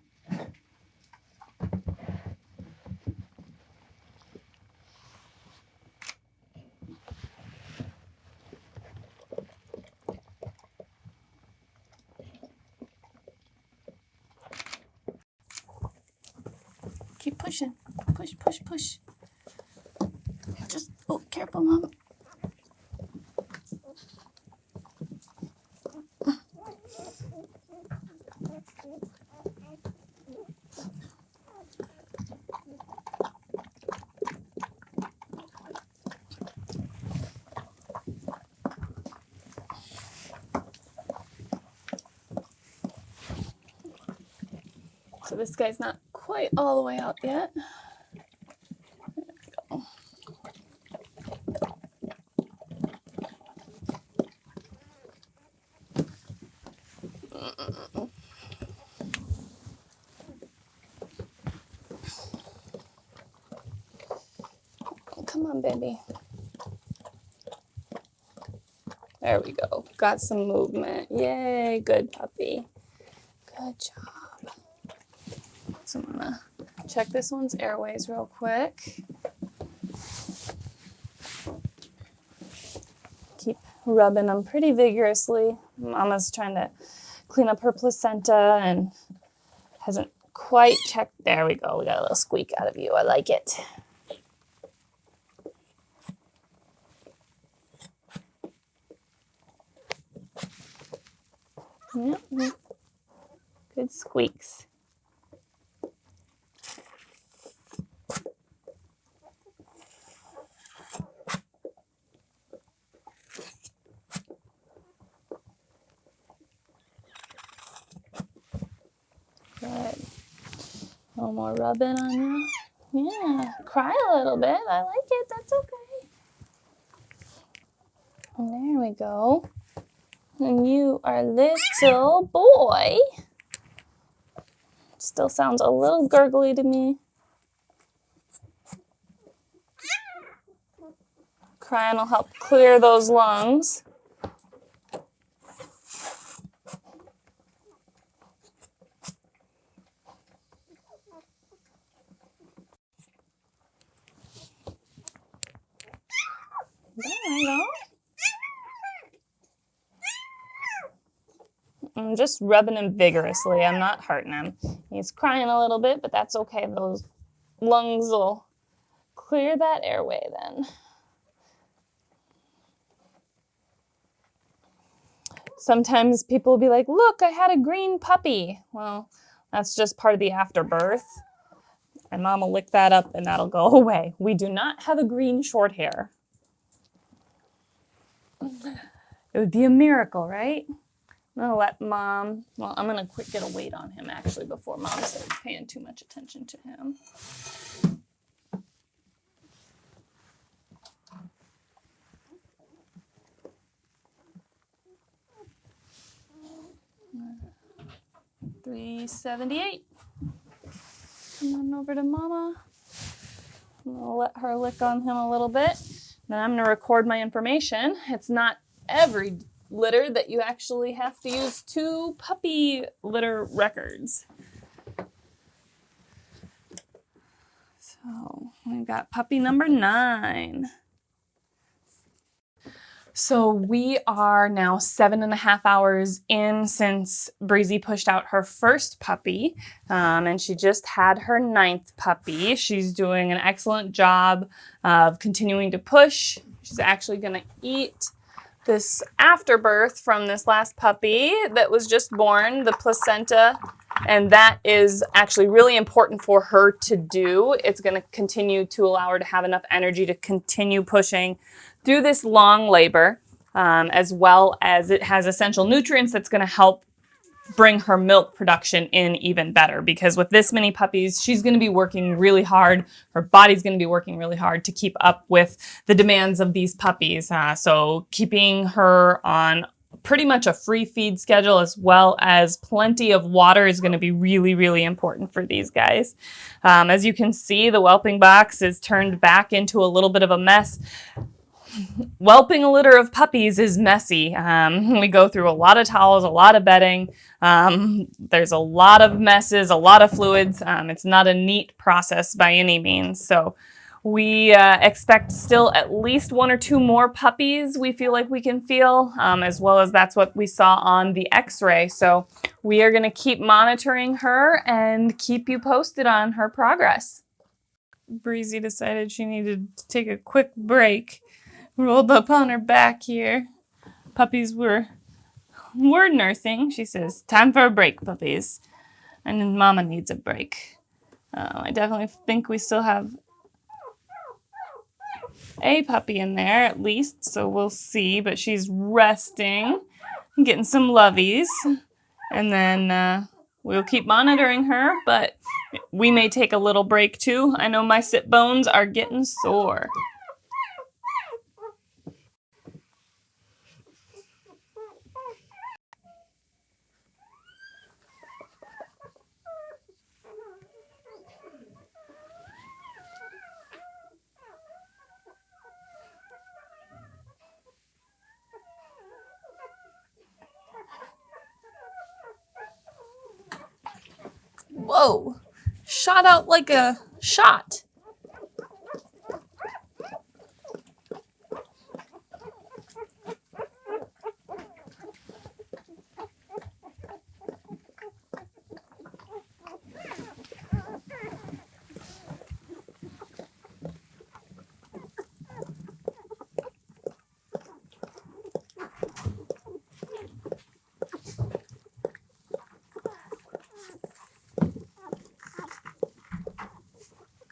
Speaker 1: Keep pushing. Push, push, push. Just, oh, careful, Mom. So this guy's not quite all the way out yet. There we go. Come on, baby. There we go. Got some movement. Yay, good puppy. Good job. So I'm gonna check this one's airways real quick. Keep rubbing them pretty vigorously. Mama's trying to clean up her placenta and hasn't quite checked. There we go. We got a little squeak out of you. I like it. Yep. Good squeaks. Good. A little more rubbing on you. Yeah, cry a little bit. I like it. That's okay. And there we go. And you are little boy. Still sounds a little gurgly to me. Crying will help clear those lungs. There we go. I'm just rubbing him vigorously. I'm not hurting him. He's crying a little bit, but that's okay. Those lungs will clear that airway then. Sometimes people will be like, look, I had a green puppy. Well, that's just part of the afterbirth. And mom will lick that up and that'll go away. We do not have a green short hair. It would be a miracle, right? I'm gonna let mom, well, I'm gonna quick get a weight on him actually before mom starts paying too much attention to him. $378. Come on over to mama. I'm gonna let her lick on him a little bit. Then I'm gonna record my information. It's not every litter that you actually have to use 2 puppy litter records. So we've got puppy number 9. So we are now 7.5 hours in since Breezy pushed out her first puppy, and she just had her 9th puppy. She's doing an excellent job of continuing to push. She's actually gonna eat this afterbirth from this last puppy that was just born, the placenta, and that is actually really important for her to do. It's going to continue to allow her to have enough energy to continue pushing through this long labor, as well as it has essential nutrients that's going to help bring her milk production in even better, because with this many puppies, she's going to be working really hard. Her body's going to be working really hard to keep up with the demands of these puppies. So keeping her on pretty much a free feed schedule as well as plenty of water is going to be really, really important for these guys. As you can see, the whelping box is turned back into a little bit of a mess. Whelping a litter of puppies is messy. We go through a lot of towels, a lot of bedding. There's a lot of messes, a lot of fluids. It's not a neat process by any means. So we expect still at least 1 or 2 more puppies we feel like we can feel, as well as that's what we saw on the x-ray. So we are going to keep monitoring her and keep you posted on her progress. Breezy decided she needed to take a quick break. Rolled up on her back here. Puppies were nursing. She says, time for a break, puppies. And mama needs a break. I definitely think we still have a puppy in there at least, so we'll see. But she's resting, getting some lovies. And then We'll keep monitoring her, but we may take a little break too. I know my sit bones are getting sore. Whoa, shot out like a shot.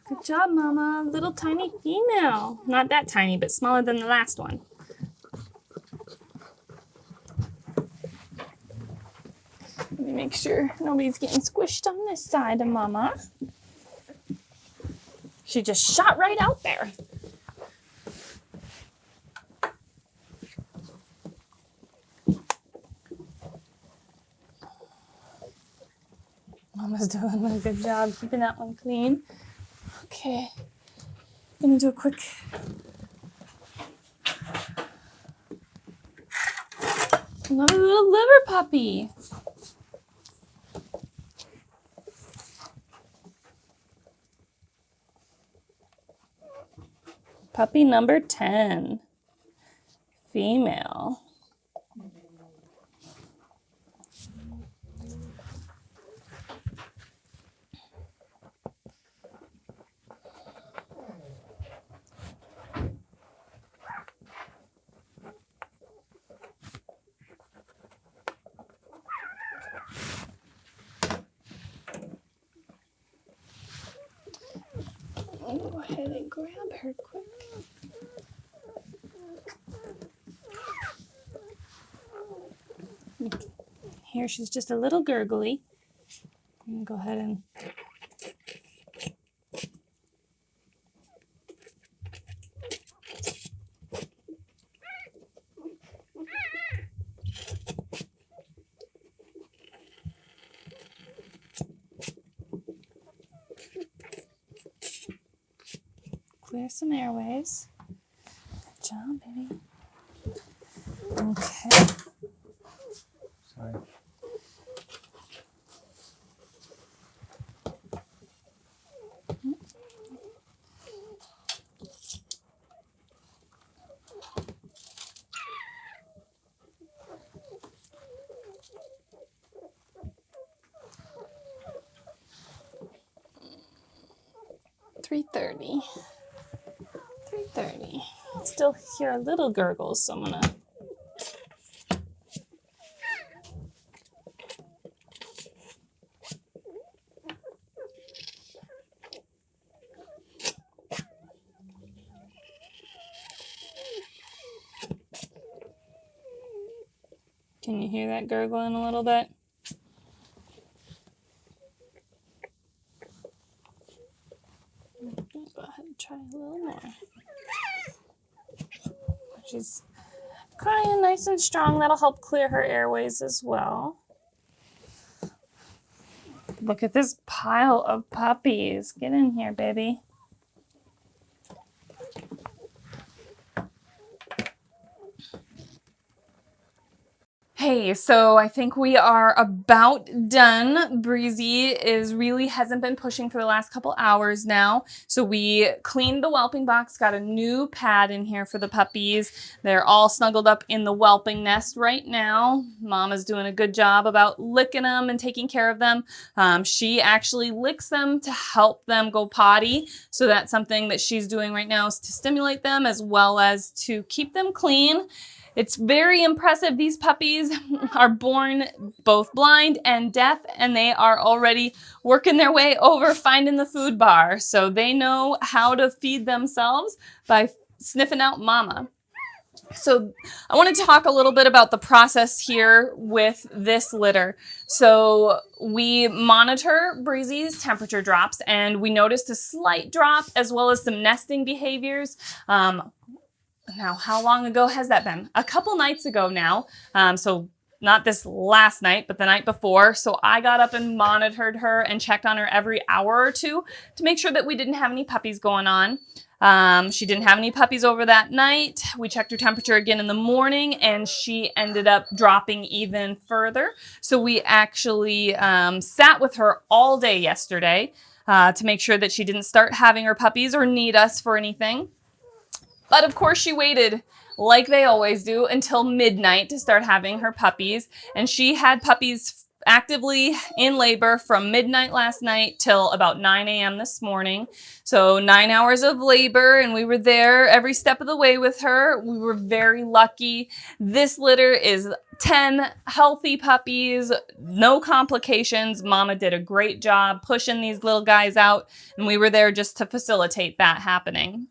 Speaker 1: Good job, Mama. Little tiny female. Not that tiny, but smaller than the last one. Let me make sure nobody's getting squished on this side of Mama. She just shot right out there. Mama's doing a good job keeping that one clean. Okay, I'm gonna do a quick another little liver puppy. Puppy number 10, female. Go ahead and grab her quick. Here she's just a little gurgly. I'm gonna go ahead and clear some airways. Good job, baby. Okay.
Speaker 2: Sorry.
Speaker 1: $3.30. $3.30. Still hear a little gurgles, so I'm gonna. Can you hear that gurgling a little bit? Go ahead and try a little more. She's crying nice and strong. That'll help clear her airways as well. Look at this pile of puppies. Get in here, baby. Hey, so I think we are about done. Breezy hasn't been pushing for the last couple hours now. So we cleaned the whelping box, got a new pad in here for the puppies. They're all snuggled up in the whelping nest right now. Mama's doing a good job about licking them and taking care of them. She actually licks them to help them go potty. So that's something that she's doing right now, is to stimulate them as well as to keep them clean. It's very impressive. These puppies are born both blind and deaf, and they are already working their way over finding the food bar. So they know how to feed themselves by sniffing out mama. So I want to talk a little bit about the process here with this litter. So we monitor Breezy's temperature drops, and we noticed a slight drop as well as some nesting behaviors. Now, how long ago has that been? A couple nights ago now. So not this last night, but the night before. So I got up and monitored her and checked on her every hour or two to make sure that we didn't have any puppies going on. She didn't have any puppies over that night. We checked her temperature again in the morning, and she ended up dropping even further. So we actually sat with her all day yesterday to make sure that she didn't start having her puppies or need us for anything. But of course she waited, like they always do, until midnight to start having her puppies. And she had puppies actively in labor from midnight last night till about 9 a.m. this morning. So 9 hours of labor, and we were there every step of the way with her. We were very lucky. This litter is 10 healthy puppies, no complications. Mama did a great job pushing these little guys out, and we were there just to facilitate that happening.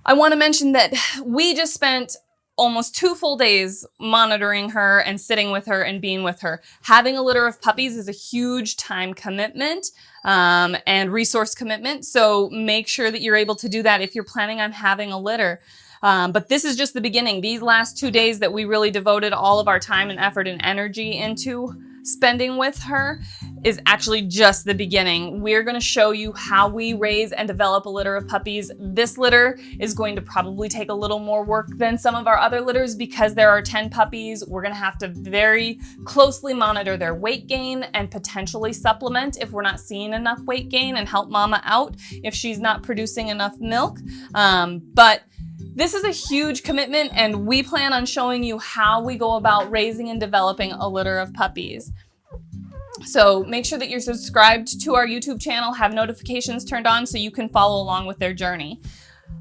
Speaker 1: I want to mention that we just spent almost 2 full days monitoring her and sitting with her and being with her. Having a litter of puppies is a huge time commitment and resource commitment. So make sure that you're able to do that if you're planning on having a litter. But this is just the beginning. These last 2 days that we really devoted all of our time and effort and energy into spending with her is actually just the beginning. We're going to show you how we raise and develop a litter of puppies. This litter is going to probably take a little more work than some of our other litters because there are 10 puppies. We're going to have to very closely monitor their weight gain and potentially supplement if we're not seeing enough weight gain, and help mama out if she's not producing enough milk. But this is a huge commitment, and we plan on showing you how we go about raising and developing a litter of puppies. So make sure that you're subscribed to our YouTube channel, have notifications turned on so you can follow along with their journey.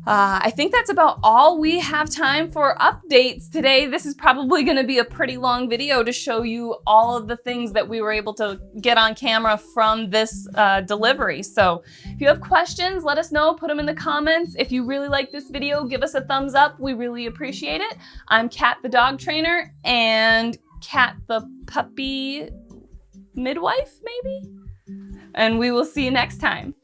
Speaker 1: I think that's about all we have time for updates today. This is probably going to be a pretty long video to show you all of the things that we were able to get on camera from this delivery. So if you have questions, let us know, put them in the comments. If you really like this video, give us a thumbs up. We really appreciate it. I'm Kat the dog trainer, and Kat the puppy midwife, maybe? And we will see you next time.